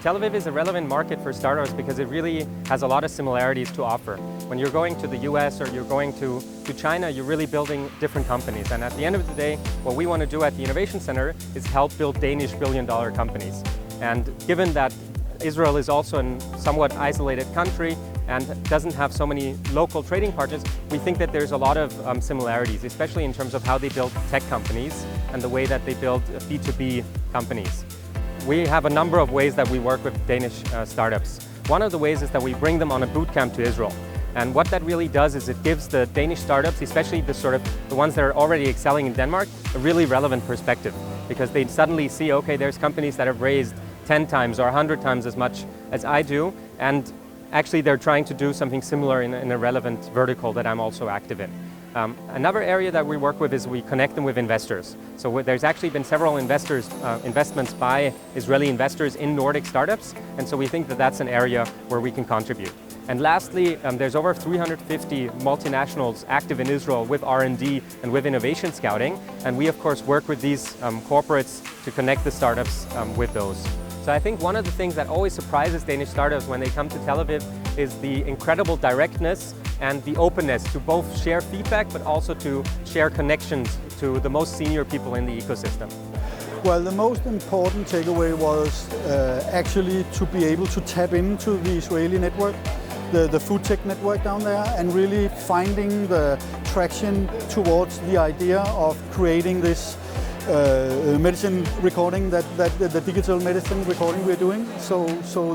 Tel Aviv is a relevant market for startups because it really has a lot of similarities to offer. When you're going to the US or you're going to China, you're really building different companies. And at the end of the day, what we want to do at the Innovation Center is help build Danish billion-dollar companies. And given that Israel is also a somewhat isolated country and doesn't have so many local trading partners, we think that there's a lot of similarities, especially in terms of how they build tech companies and the way that they build B2B companies. We have a number of ways that we work with Danish startups. One of the ways is that we bring them on a bootcamp to Israel. And what that really does is it gives the Danish startups, especially the ones that are already excelling in Denmark, a really relevant perspective. Because they suddenly see, okay, there's companies that have raised 10 times or 100 times as much as I do, and actually they're trying to do something similar in a relevant vertical that I'm also active in. Another area that we work with is we connect them with investors. So there's actually been several investments by Israeli investors in Nordic startups, and so we think that that's an area where we can contribute. And lastly, there's over 350 multinationals active in Israel with R&D and with innovation scouting, and we of course work with these corporates to connect the startups with those. So I think one of the things that always surprises Danish startups when they come to Tel Aviv is the incredible directness and the openness to both share feedback but also to share connections to the most senior people in the ecosystem. Well, the most important takeaway was actually to be able to tap into the Israeli network, the food tech network down there, and really finding the traction towards the idea of creating this medicine recording, the digital medicine recording we're doing. So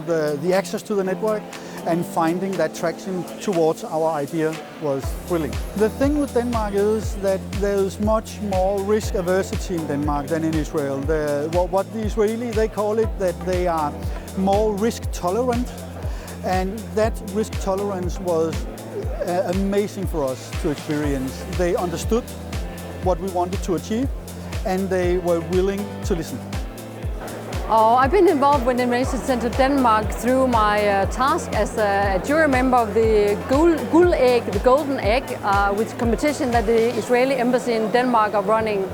the access to the network and finding that traction towards our idea was thrilling. The thing with Denmark is that there's much more risk aversity in Denmark than in Israel. What the Israeli, they call it that they are more risk tolerant, and that risk tolerance was amazing for us to experience. They understood what we wanted to achieve, and they were willing to listen. Oh, I've been involved with Innovation Center Denmark through my task as a jury member of the the Golden Egg, which competition that the Israeli embassy in Denmark are running.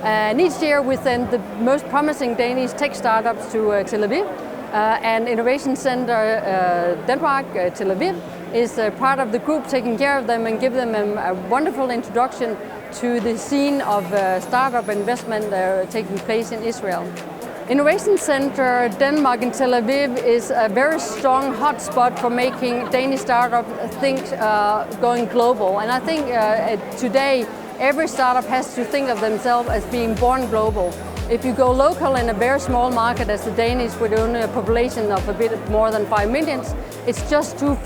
And each year we send the most promising Danish tech startups to Tel Aviv. And Innovation Center Denmark, Tel Aviv, is part of the group taking care of them and give them a wonderful introduction to the scene of startup investment taking place in Israel. Innovation Center Denmark in Tel Aviv is a very strong hotspot for making Danish startups think going global. And I think today every startup has to think of themselves as being born global. If you go local in a very small market as the Danish with only a population of a bit more than 5 million, it's just too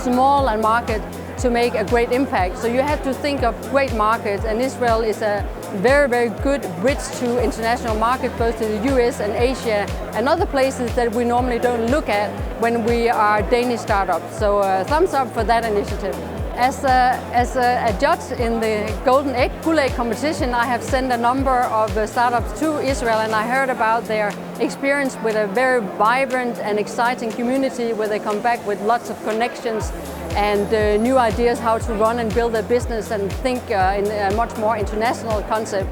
small a market to make a great impact. So you have to think of great markets, and Israel is a very, very good bridge to international markets, both to the US and Asia and other places that we normally don't look at when we are Danish startups. So thumbs up for that initiative. As a judge in the Golden Egg competition, I have sent a number of startups to Israel, and I heard about their experience with a very vibrant and exciting community where they come back with lots of connections and new ideas how to run and build a business and think in a much more international concept.